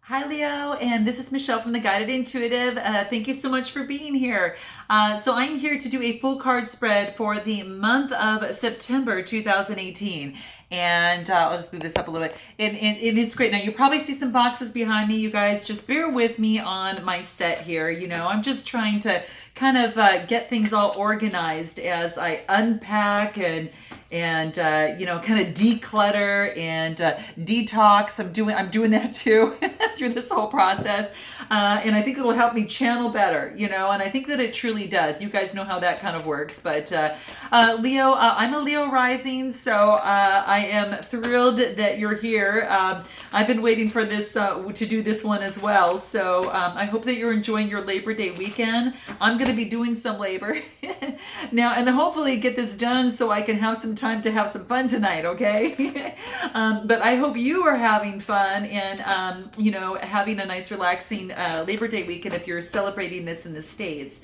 Hi, Leo, and this is Michelle from the Guided Intuitive. Thank you so much for being here. So I'm here to do a full card spread for the month of September 2018. And I'll just move this up a little bit. And it's great. Now, you probably see some boxes behind me. You guys just bear with me on my set here. You know, I'm just trying to kind of get things all organized as I unpack and kind of declutter and detox. I'm doing that too through this whole process, and I think it'll help me channel better, and I think that it truly does. You guys know how that kind of works. But Leo, I'm a Leo rising, so I am thrilled that you're here. I've been waiting for this to do this one as well, so I hope that you're enjoying your Labor Day weekend. I'm going to be doing some labor now, and hopefully get this done so I can have some time to have some fun tonight, okay? But I hope you are having fun and, having a nice relaxing Labor Day weekend if you're celebrating this in the States.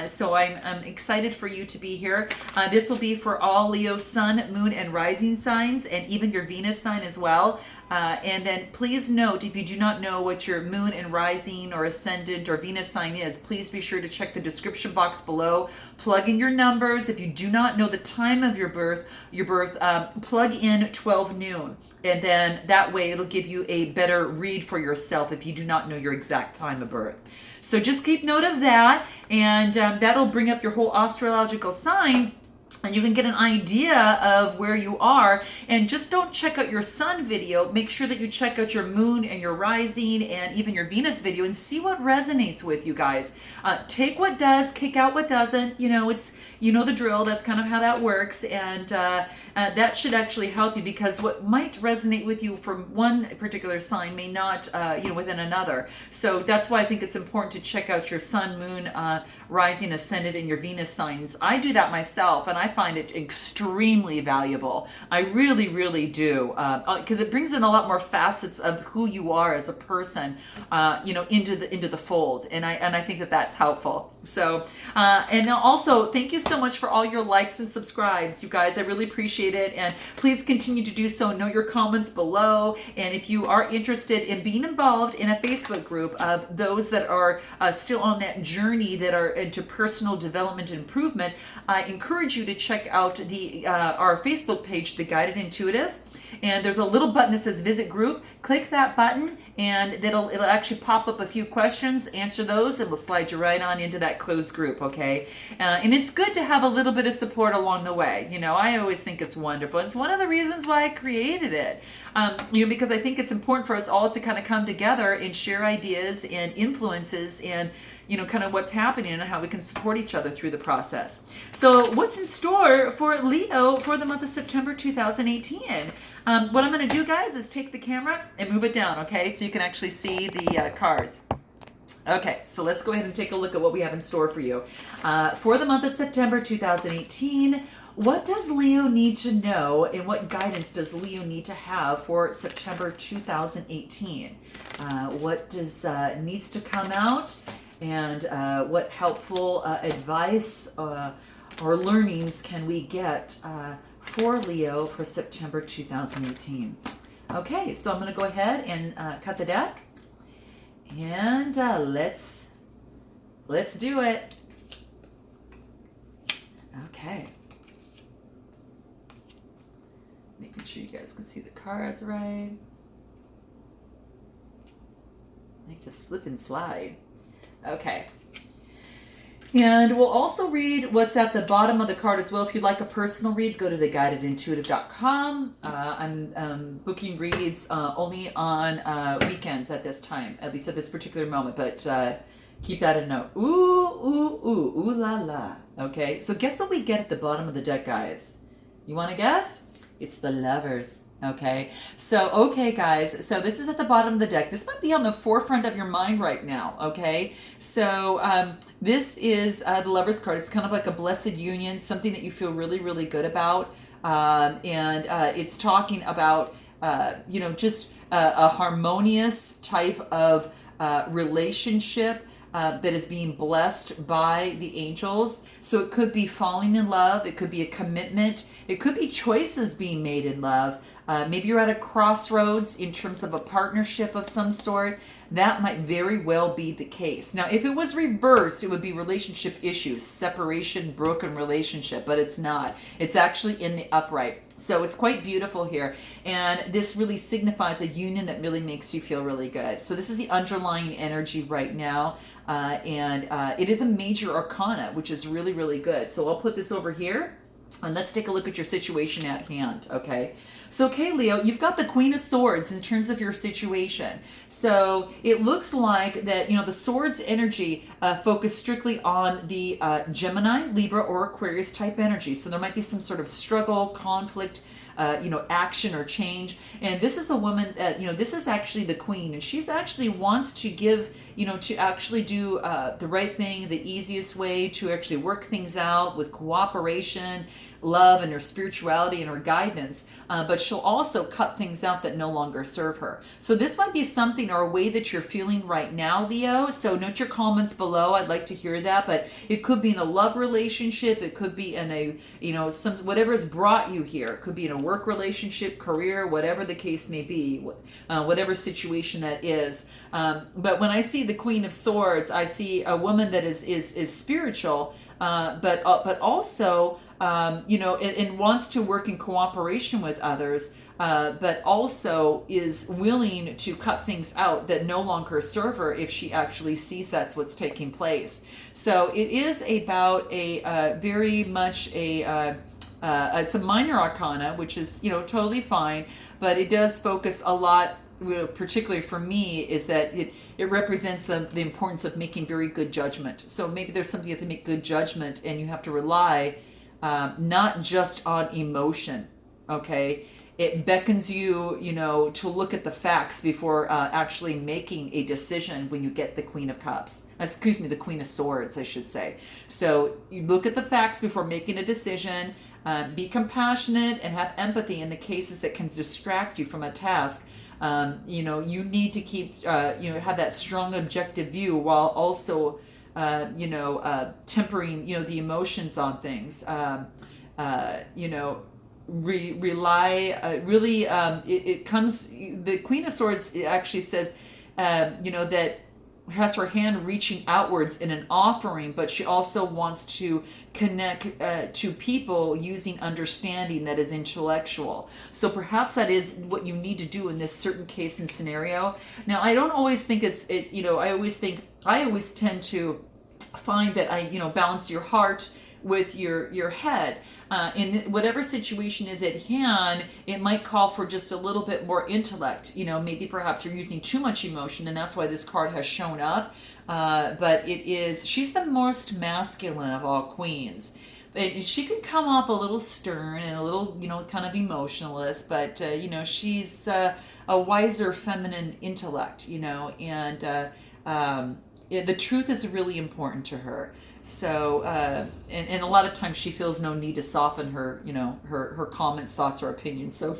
So I'm excited for you to be here. This will be for all Leo sun, moon, and rising signs, and even your Venus sign as well. And then please note, if you do not know what your moon and rising or ascendant or Venus sign is, please be sure to check the description box below. Plug in your numbers. If you do not know the time of your birth, plug in 12 noon. And then that way it'll give you a better read for yourself if you do not know your exact time of birth. So just keep note of that, and that'll bring up your whole astrological sign, and you can get an idea of where you are. And just don't check out your sun video. Make sure that you check out your moon and your rising and even your Venus video and see what resonates with you guys. Take what does, kick out what doesn't. You know the drill. That's kind of how that works. And that should actually help you, because what might resonate with you from one particular sign may not, within another. So that's why I think it's important to check out your sun, moon, rising, ascendant, and your Venus signs. I do that myself, and I find it extremely valuable. I really, really do, because it brings in a lot more facets of who you are as a person, into the fold, and I think that that's helpful. So, and also thank you so much for all your likes and subscribes, you guys. I really appreciate it, and please continue to do so. Note your comments below, and if you are interested in being involved in a Facebook group of those that are still on that journey, that are into personal development and improvement, I encourage you to check out our Facebook page, The Guided Intuitive. And there's a little button that says Visit Group. Click that button, and it'll actually pop up a few questions. Answer those, and we'll slide you right on into that closed group, okay? And it's good to have a little bit of support along the way. I always think it's wonderful. It's one of the reasons why I created it, because I think it's important for us all to kind of come together and share ideas and influences and kind of what's happening and how we can support each other through the process. So what's in store for Leo for the month of September 2018? What I'm going to do, guys, is take the camera and move it down, okay, so you can actually see the cards. Okay, so let's go ahead and take a look at what we have in store for you. For the month of September 2018, what does Leo need to know, and what guidance does Leo need to have for September 2018? What does needs to come out? And what helpful advice or learnings can we get for Leo for September 2018? Okay, so I'm going to go ahead and cut the deck, and let's do it. Okay. Making sure you guys can see the cards right. They just slip and slide. Okay. And we'll also read what's at the bottom of the card as well. If you'd like a personal read, go to theguidedintuitive.com. I'm booking reads only on weekends at this time, at least at this particular moment, but keep that in note. Ooh la la. Okay, so guess what we get at the bottom of the deck, guys? You want to guess? It's the Lovers. Okay, so guys, so this is at the bottom of the deck. This might be on the forefront of your mind right now. Okay, so this is the Lovers card. It's kind of like a blessed union, something that you feel really, really good about, and it's talking about just a harmonious type of relationship that is being blessed by the angels. So it could be falling in love, it could be a commitment, it could be choices being made in love. Maybe you're at a crossroads in terms of a partnership of some sort. That might very well be the case. Now, if it was reversed, it would be relationship issues, separation, broken relationship, but it's not. It's actually in the upright. So it's quite beautiful here. And this really signifies a union that really makes you feel really good. So this is the underlying energy right now. And it is a major arcana, which is really, really good. So I'll put this over here. And let's take a look at your situation at hand, okay? So, okay, Leo, you've got the Queen of Swords in terms of your situation. So it looks like that, the Swords energy focus strictly on the Gemini, Libra, or Aquarius type energy. So there might be some sort of struggle, conflict, action or change. And this is a woman that, this is actually the queen, and she's actually wants to give, to actually do the right thing, the easiest way to actually work things out with cooperation, love, and her spirituality and her guidance. But she'll also cut things out that no longer serve her. So this might be something or a way that you're feeling right now, Leo. So note your comments below. I'd like to hear that. But it could be in a love relationship. It could be in a, some whatever has brought you here. It could be in a work relationship, career, whatever the case may be, whatever situation that is. But when I see the Queen of Swords, I see a woman that is spiritual, but also and wants to work in cooperation with others, but also is willing to cut things out that no longer serve her if she actually sees that's what's taking place. So it is about a very much it's a minor arcana, which is totally fine, but it does focus a lot. Particularly for me, is that it represents the importance of making very good judgment. So maybe there's something you have to make good judgment, and you have to rely not just on emotion. Okay, it beckons you, to look at the facts before actually making a decision. When you get the Queen of Cups, the Queen of Swords, I should say. So you look at the facts before making a decision. Be compassionate and have empathy in the cases that can distract you from a task. You need to keep, have that strong objective view while also, tempering, the emotions on things. It comes, the Queen of Swords actually says, that has her hand reaching outwards in an offering, but she also wants to connect to people using understanding that is intellectual. So perhaps that is what you need to do in this certain case and scenario. Now, I don't always think it's I always tend to find that I balance your heart with your head. In whatever situation is at hand, it might call for just a little bit more intellect. Maybe perhaps you're using too much emotion, and that's why this card has shown up. But she's the most masculine of all queens. And she can come off a little stern and a little, kind of emotionalist, but, she's a wiser feminine intellect, and the truth is really important to her. So, and a lot of times she feels no need to soften her, her comments, thoughts, or opinions. So,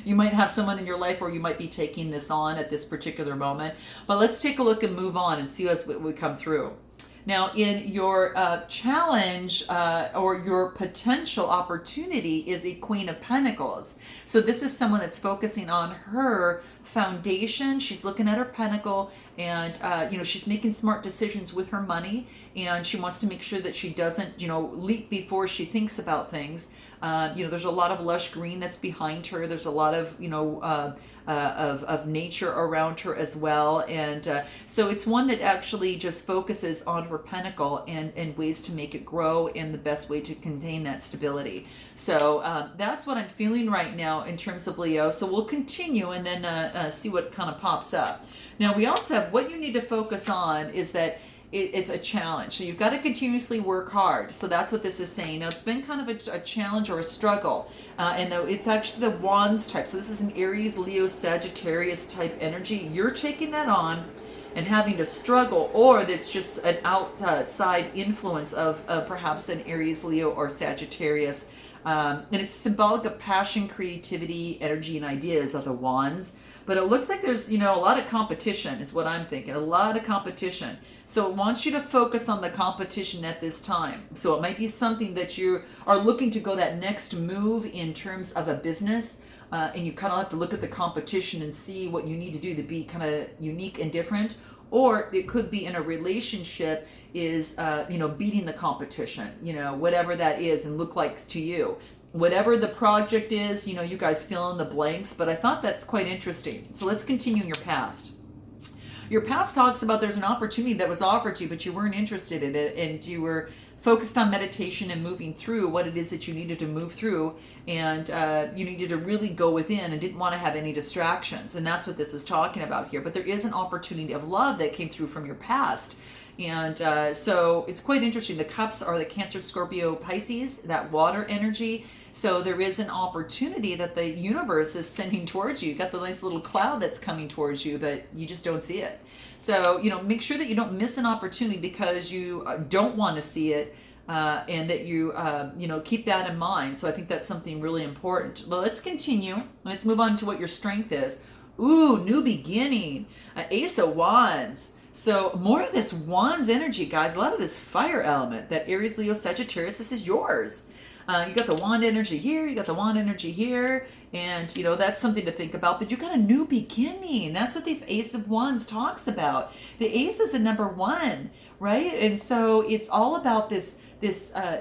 you might have someone in your life where you might be taking this on at this particular moment. But let's take a look and move on and see what we come through. Now, in your challenge or your potential opportunity is a Queen of Pentacles. So this is someone that's focusing on her foundation. She's looking at her pentacle, and she's making smart decisions with her money, and she wants to make sure that she doesn't leap before she thinks about things. There's a lot of lush green that's behind her. There's a lot of of nature around her as well, and so it's one that actually just focuses on her pentacle and ways to make it grow and the best way to contain that stability. So that's what I'm feeling right now in terms of Leo. So we'll continue and then see what kind of pops up. Now we also have what you need to focus on is that it's a challenge. So you've got to continuously work hard. So that's what this is saying. Now it's been kind of a challenge or a struggle. And though it's actually the Wands type. So this is an Aries, Leo, Sagittarius type energy. You're taking that on and having to struggle, or that's just an outside influence of perhaps an Aries, Leo, or Sagittarius. And it's symbolic of passion, creativity, energy, and ideas of the Wands. But it looks like there's, a lot of competition is what I'm thinking. A lot of competition. So it wants you to focus on the competition at this time. So it might be something that you are looking to go that next move in terms of a business, and you kind of have to look at the competition and see what you need to do to be kind of unique and different. Or it could be in a relationship is, beating the competition, whatever that is and look like to you. Whatever the project is, you guys fill in the blanks, but I thought that's quite interesting. So let's continue in your past. Your past talks about there's an opportunity that was offered to you, but you weren't interested in it, and you were focused on meditation and moving through what it is that you needed to move through, and you needed to really go within and didn't want to have any distractions. And that's what this is talking about here. But there is an opportunity of love that came through from your past. And so it's quite interesting. The cups are the Cancer, Scorpio, Pisces, that water energy. So there is an opportunity that the universe is sending towards you. You got the nice little cloud that's coming towards you, but you just don't see it. So, make sure that you don't miss an opportunity because you don't want to see it, and that you, keep that in mind. So I think that's something really important. Well, let's continue. Let's move on to what your strength is. Ooh, new beginning. Ace of Wands. So more of this Wands energy, guys. A lot of this fire element. That Aries, Leo, Sagittarius, this is yours. You got the wand energy here, you got the wand energy here, and that's something to think about. But you got a new beginning. That's what these Ace of Wands talks about. The Ace is a number one, right? And so it's all about this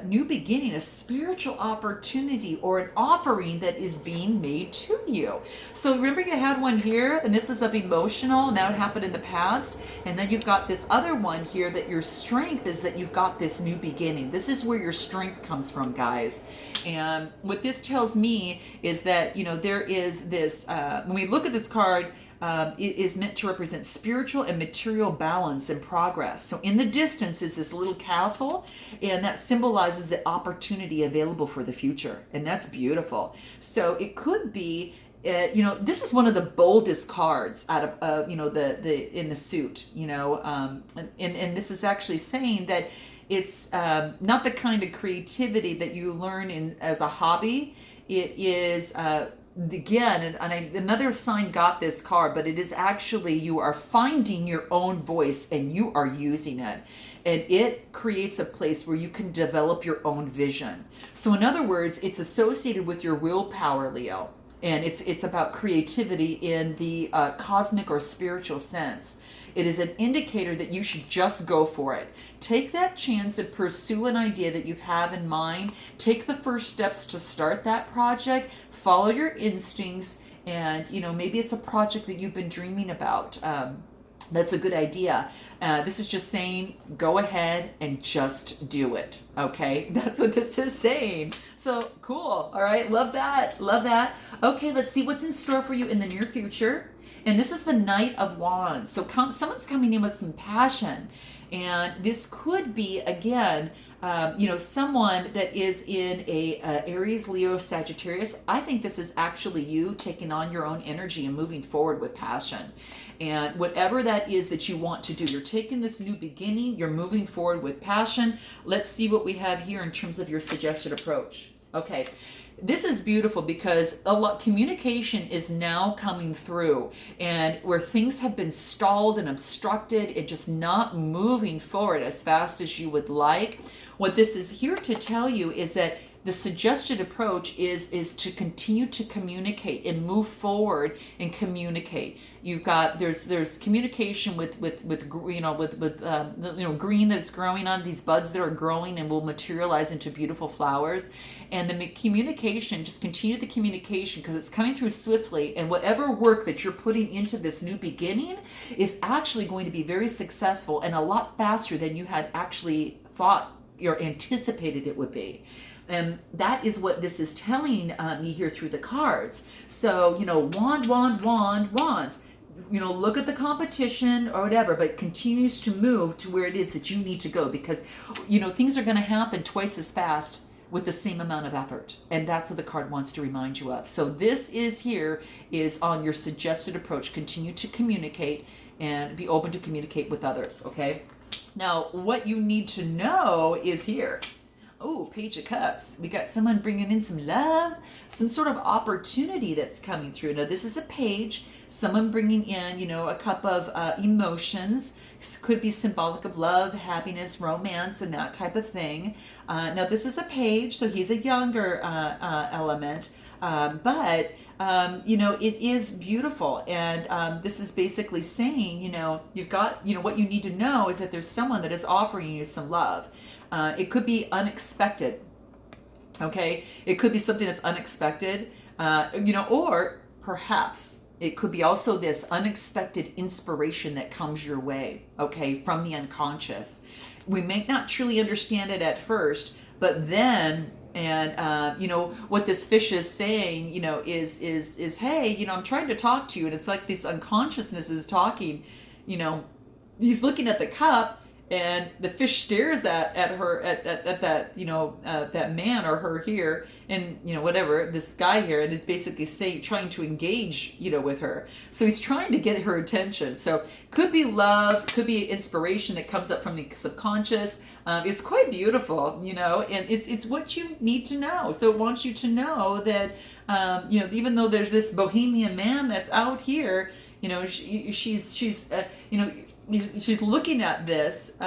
new beginning, a spiritual opportunity or an offering that is being made to you. So remember you had one here, and this is of emotional, now it happened in the past, and then you've got this other one here that your strength is that you've got this new beginning. This is where your strength comes from, guys. And what this tells me is that, there is this, when we look at this card, it is meant to represent spiritual and material balance and progress. So in the distance is this little castle, and that symbolizes the opportunity available for the future. And that's beautiful. So it could be, this is one of the boldest cards out of, the in the suit, and this is actually saying that it's not the kind of creativity that you learn as a hobby. It is, again, another sign got this card, but it is actually you are finding your own voice and you are using it. And it creates a place where you can develop your own vision. So in other words, it's associated with your willpower, Leo. And it's about creativity in the cosmic or spiritual sense. It is an indicator that you should just go for it. Take that chance and pursue an idea that you have in mind. Take the first steps to start that project. Follow your instincts, and maybe it's a project that you've been dreaming about. That's a good idea. This is just saying, go ahead and just do it. Okay, that's what this is saying. So cool. All right, love that. Love that. Okay, let's see what's in store for you in the near future. And this is the Knight of Wands. So someone's coming in with some passion. And this could be, again, someone that is in a Aries, Leo, Sagittarius. I think this is actually you taking on your own energy and moving forward with passion. And whatever that is that you want to do, you're taking this new beginning, you're moving forward with passion. Let's see what we have here in terms of your suggested approach. Okay. This is beautiful because communication is now coming through, and where things have been stalled and obstructed and just not moving forward as fast as you would like. What this is here to tell you is that the suggested approach is to continue to communicate and move forward and communicate. You've got there's communication with green that's growing on these buds that are growing and will materialize into beautiful flowers. And the communication, just continue the communication because it's coming through swiftly. And whatever work that you're putting into this new beginning is actually going to be very successful and a lot faster than you had actually thought or anticipated it would be. And that is what this is telling me here through the cards. So, wands. Look at the competition or whatever, but continues to move to where it is that you need to go because, things are going to happen twice as fast with the same amount of effort. And that's what the card wants to remind you of. So this is on your suggested approach. Continue to communicate and be open to communicate with others, okay? Now, what you need to know is here. Oh, Page of Cups. We got someone bringing in some love, some sort of opportunity that's coming through. Now, this is a page, someone bringing in, a cup of emotions. This could be symbolic of love, happiness, romance, and that type of thing. Now, this is a page, so he's a younger element, but it is beautiful. And this is basically saying, you've got, what you need to know is that there's someone that is offering you some love. It could be unexpected. Okay. It could be something that's unexpected, or perhaps it could be also this unexpected inspiration that comes your way, okay, from the unconscious. We may not truly understand it at first, but then, and what this fish is saying, is hey, I'm trying to talk to you, and it's like this unconsciousness is talking. He's looking at the cup, and the fish stares at her at that that man or her here, and whatever, this guy here, and is basically trying to engage with her. So he's trying to get her attention. So could be love, could be inspiration that comes up from the subconscious. It's quite beautiful, and it's what you need to know. So it wants you to know that even though there's this bohemian man that's out here, she's looking at this,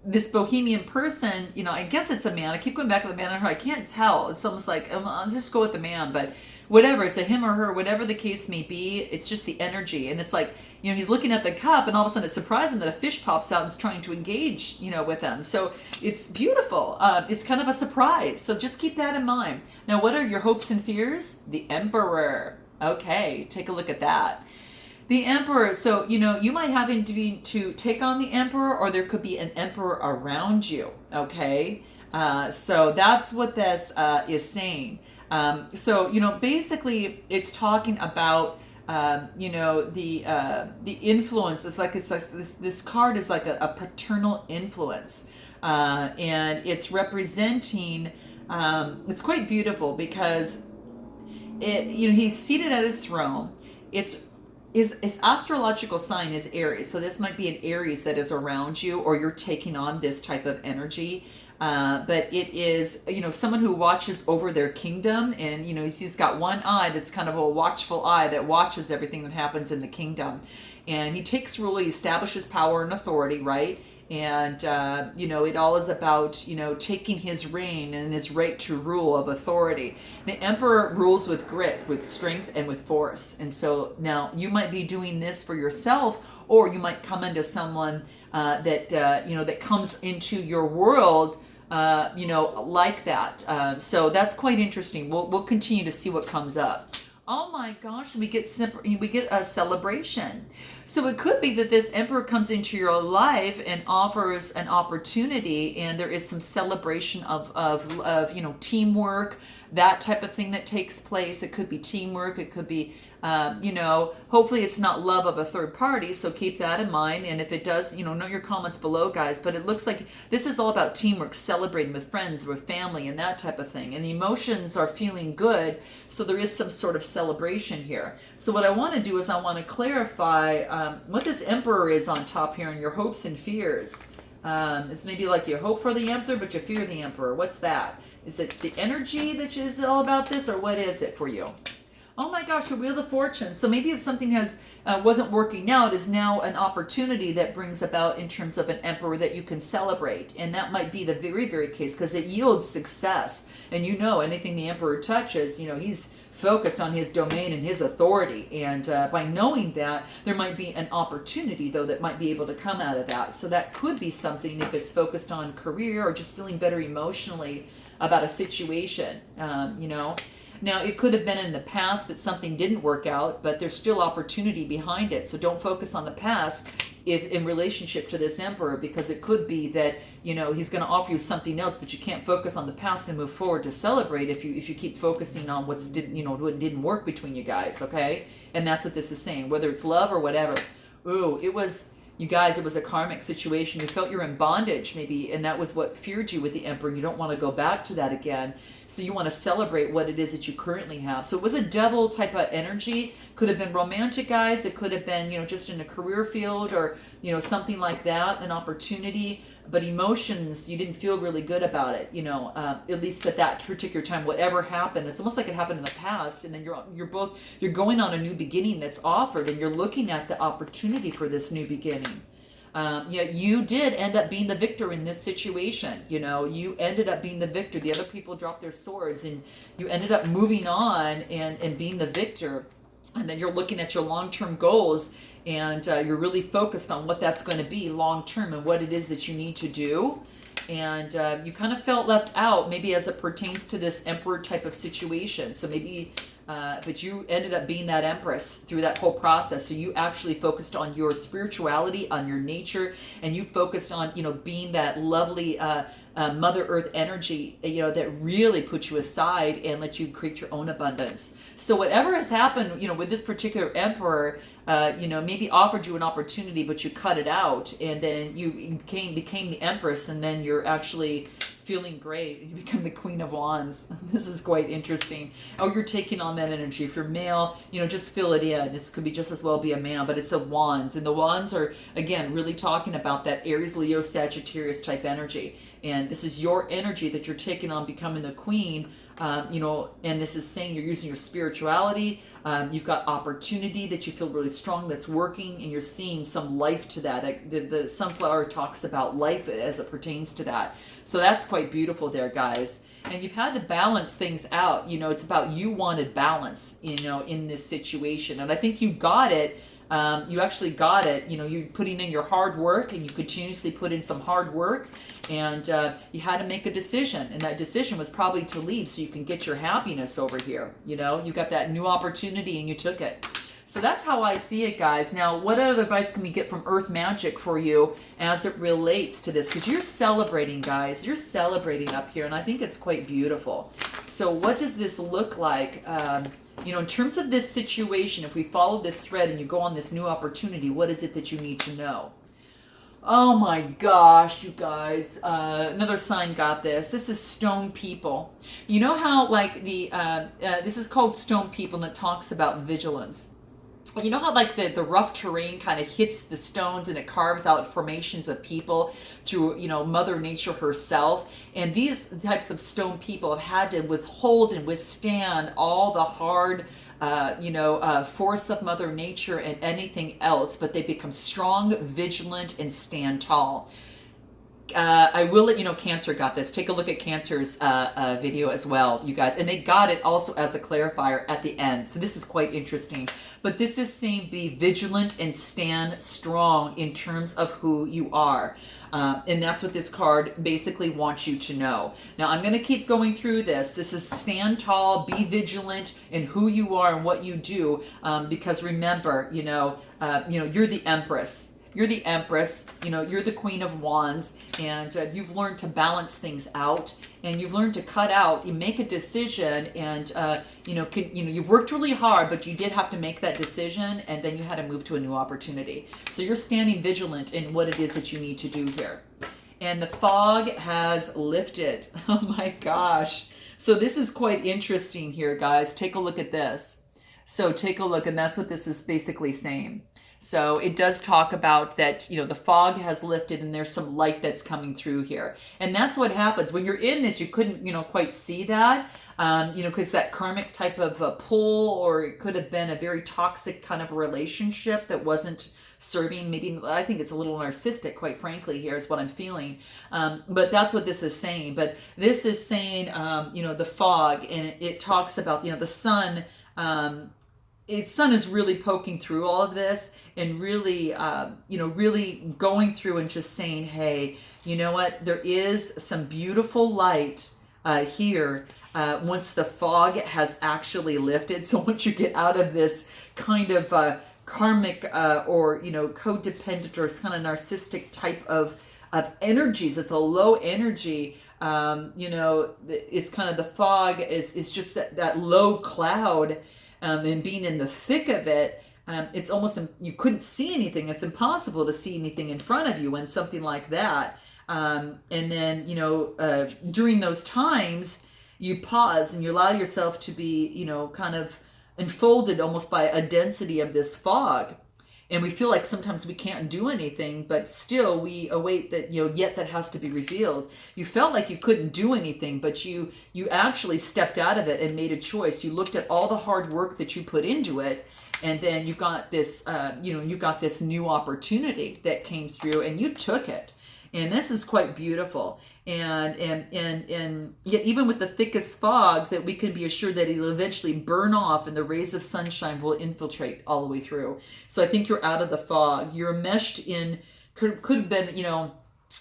this bohemian person, I guess it's a man. I keep going back to the man and her. I can't tell. It's almost like, I'll just go with the man, but whatever. It's a him or her, whatever the case may be. It's just the energy. And it's like, he's looking at the cup, and all of a sudden it's surprising that a fish pops out and is trying to engage, with them. So it's beautiful. It's kind of a surprise. So just keep that in mind. Now, what are your hopes and fears? The Emperor. Okay, take a look at that. The Emperor, so, you might have to take on the Emperor, or there could be an Emperor around you, okay? So that's what this is saying. So, basically it's talking about, the influence. It's like this card is like a paternal influence. And it's representing, it's quite beautiful because he's seated at his throne. His astrological sign is Aries, so this might be an Aries that is around you, or you're taking on this type of energy. But it is, someone who watches over their kingdom, and he's got one eye that's kind of a watchful eye that watches everything that happens in the kingdom, and he takes rule, he establishes power and authority, right? And it all is about taking his reign and his right to rule of authority. The Emperor rules with grit, with strength, and with force. And so now you might be doing this for yourself, or you might come into someone that comes into your world like that. So that's quite interesting. We'll continue to see what comes up. Oh my gosh, we get a celebration. So it could be that this Emperor comes into your life and offers an opportunity, and there is some celebration of teamwork, that type of thing that takes place. It could be teamwork. It could be hopefully it's not love of a third party, so keep that in mind. And if it does, note your comments below, guys. But it looks like this is all about teamwork, celebrating with friends, with family, and that type of thing. And the emotions are feeling good, so there is some sort of celebration here. So what I want to do is I want to clarify what this Emperor is on top here, and your hopes and fears. It's maybe like you hope for the Emperor, but you fear the Emperor. What's that? Is it the energy that is all about this, or what is it for you? Oh my gosh, a Wheel of Fortune. So maybe if something wasn't working out, is now an opportunity that brings about in terms of an Emperor that you can celebrate. And that might be the very, very case, because it yields success. And anything the Emperor touches, he's focused on his domain and his authority. And by knowing that, there might be an opportunity, though, that might be able to come out of that. So that could be something if it's focused on career or just feeling better emotionally about a situation, Now, it could have been in the past that something didn't work out, but there's still opportunity behind it. So don't focus on the past if in relationship to this Emperor, because it could be that, he's going to offer you something else, but you can't focus on the past and move forward to celebrate if you keep focusing on what didn't work between you guys, okay? And that's what this is saying, whether it's love or whatever. Ooh, it was a karmic situation. You felt you're in bondage, maybe, and that was what feared you with the Emperor. You don't want to go back to that again. So you want to celebrate what it is that you currently have. So it was a devil type of energy. Could have been romantic, guys. It could have been, just in a career field or, something like that, an opportunity. But emotions, you didn't feel really good about it, at least at that particular time. Whatever happened, it's almost like it happened in the past, and then you're going on a new beginning that's offered, and you're looking at the opportunity for this new beginning. You did end up being the victor in this situation. You ended up being the victor. The other people dropped their swords, and you ended up moving on and being the victor. And then you're looking at your long-term goals, and you're really focused on what that's going to be long-term and what it is that you need to do. And you kind of felt left out, maybe as it pertains to this emperor type of situation. So maybe, but you ended up being that empress through that whole process. So you actually focused on your spirituality, on your nature, and you focused on, being that lovely Mother Earth energy, that really put you aside and let you create your own abundance. So whatever has happened, with this particular emperor, maybe offered you an opportunity, but you cut it out, and then you became the empress, and then you're actually feeling great. You become the Queen of Wands. This is quite interesting. Oh, you're taking on that energy. If you're male, just fill it in. This could be just as well be a man, but it's a Wands, and the Wands are, again, really talking about that Aries, Leo, Sagittarius type energy. And this is your energy that you're taking on, becoming the queen. And this is saying you're using your spirituality. You've got opportunity that you feel really strong that's working, and you're seeing some life to that. The sunflower talks about life as it pertains to that. So that's quite beautiful there, guys. And you've had to balance things out. It's about you wanted balance, in this situation. And I think you got it. You actually got it. You're putting in your hard work, and you continuously put in some hard work, and you had to make a decision, and that decision was probably to leave so you can get your happiness over here. You got that new opportunity and you took it. So that's how I see it, guys. Now, what other advice can we get from Earth Magic for you as it relates to this? Because you're celebrating, guys. You're celebrating up here, and I think it's quite beautiful. So what does this look like? In terms of this situation, if we follow this thread and you go on this new opportunity, what is it that you need to know? Oh my gosh, you guys. Another sign got this. This is stone people. You know how, like, this is called stone people, and it talks about vigilance. You know how, like, the rough terrain kind of hits the stones and it carves out formations of people through, Mother Nature herself. And these types of stone people have had to withhold and withstand all the hard, force of Mother Nature and anything else, but they become strong, vigilant, and stand tall. I will let you know Cancer got this. Take a look at Cancer's video as well, you guys. And they got it also as a clarifier at the end. So this is quite interesting. But this is saying be vigilant and stand strong in terms of who you are. And that's what this card basically wants you to know. Now, I'm going to keep going through this. This is stand tall, be vigilant in who you are and what you do. Because remember, you're the Empress. You're the Empress, you're the Queen of Wands, and you've learned to balance things out, and you've learned to cut out. You make a decision, and you've worked really hard, but you did have to make that decision, and then you had to move to a new opportunity. So you're standing vigilant in what it is that you need to do here. And the fog has lifted. Oh my gosh. So this is quite interesting here, guys. Take a look at this. So take a look, and that's what this is basically saying. So it does talk about that, the fog has lifted and there's some light that's coming through here. And that's what happens. When you're in this, you couldn't, quite see that, because that karmic type of a pull, or it could have been a very toxic kind of relationship that wasn't serving. Maybe, I think it's a little narcissistic, quite frankly, here is what I'm feeling. But that's what this is saying. But this is saying, the fog, and it talks about, the sun, its sun is really poking through all of this and really, really going through and just saying, hey, you know what? There is some beautiful light here once the fog has actually lifted. So once you get out of this kind of karmic or, codependent or kind of narcissistic type of energies, it's a low energy. It's kind of the fog is just that low cloud. And being in the thick of it, it's almost, you couldn't see anything. It's impossible to see anything in front of you when something like that. And then, during those times, you pause and you allow yourself to be, kind of enfolded almost by a density of this fog. and we feel like sometimes we can't do anything, but still we await that, yet that has to be revealed. You felt like you couldn't do anything, but you actually stepped out of it and made a choice. You looked at all the hard work that you put into it, and then you got this you got this new opportunity that came through, and you took it. And this is quite beautiful. And yet even with the thickest fog, that we can be assured that it'll eventually burn off and the rays of sunshine will infiltrate all the way through. So I think you're out of the fog. You're meshed in, could have been,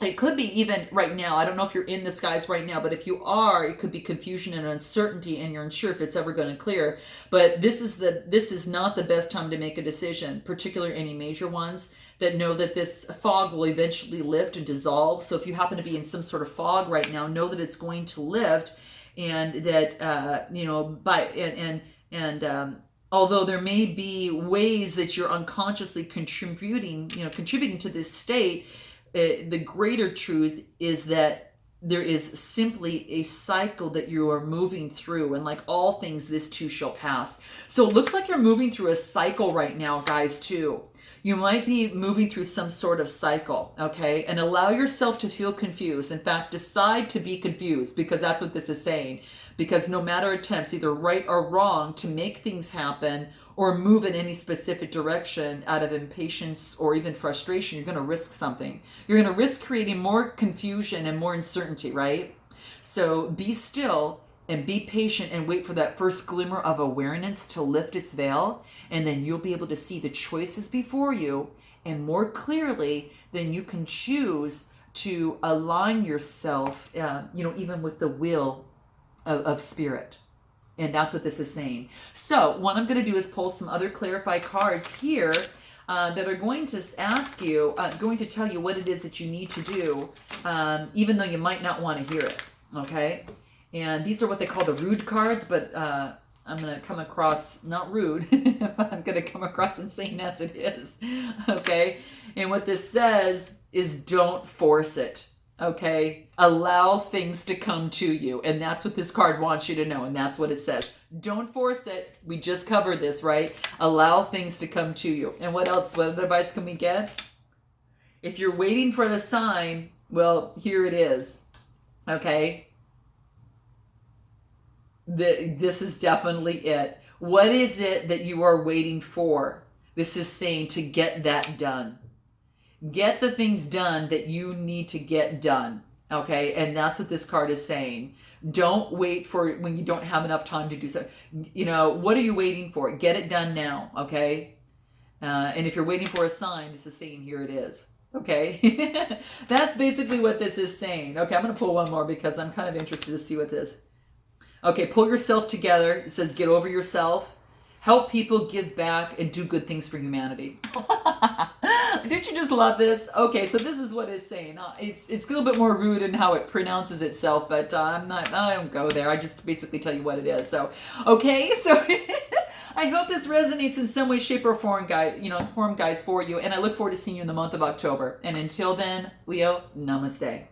it could be even right now. I don't know if you're in the skies right now, but if you are, it could be confusion and uncertainty, and you're unsure if it's ever going to clear. But this is not the best time to make a decision, particularly any major ones, that know that this fog will eventually lift and dissolve. So if you happen to be in some sort of fog right now, know that it's going to lift, and that although there may be ways that you're unconsciously contributing to this state, the greater truth is that there is simply a cycle that you are moving through, and like all things, this too shall pass. So it looks like you're moving through a cycle right now, guys, too. You might be moving through some sort of cycle, okay? And allow yourself to feel confused. In fact, decide to be confused, because that's what this is saying. Because no matter attempts, either right or wrong, to make things happen or move in any specific direction out of impatience or even frustration, you're going to risk something. You're going to risk creating more confusion and more uncertainty, right? So be still and be patient and wait for that first glimmer of awareness to lift its veil, and then you'll be able to see the choices before you, and more clearly then you can choose to align yourself, even with the will of spirit. And that's what this is saying. So what I'm going to do is pull some other clarify cards here that are going to ask you, going to tell you what it is that you need to do, even though you might not want to hear it, okay? And these are what they call the rude cards, but I'm going to come across, not rude, but I'm going to come across insane as it is, okay? And what this says is don't force it, okay? Allow things to come to you. And that's what this card wants you to know, and that's what it says. Don't force it. We just covered this, right? Allow things to come to you. And what else? What other advice can we get? If you're waiting for the sign, well, here it is, okay? This is definitely it. What is it that you are waiting for? This is saying to get that done. Get the things done that you need to get done. Okay? And that's what this card is saying. Don't wait for when you don't have enough time to do so. What are you waiting for? Get it done now. Okay? And if you're waiting for a sign, this is saying here it is. Okay? That's basically what this is saying. Okay, I'm going to pull one more because I'm kind of interested to see what this. Okay, pull yourself together. It says get over yourself. Help people, give back, and do good things for humanity. Didn't you just love this? Okay, so this is what it's saying. It's a little bit more rude in how it pronounces itself, but I don't go there. I just basically tell you what it is. So, okay, so I hope this resonates in some way, shape, or form, guys, for you. And I look forward to seeing you in the month of October. And until then, Leo, namaste.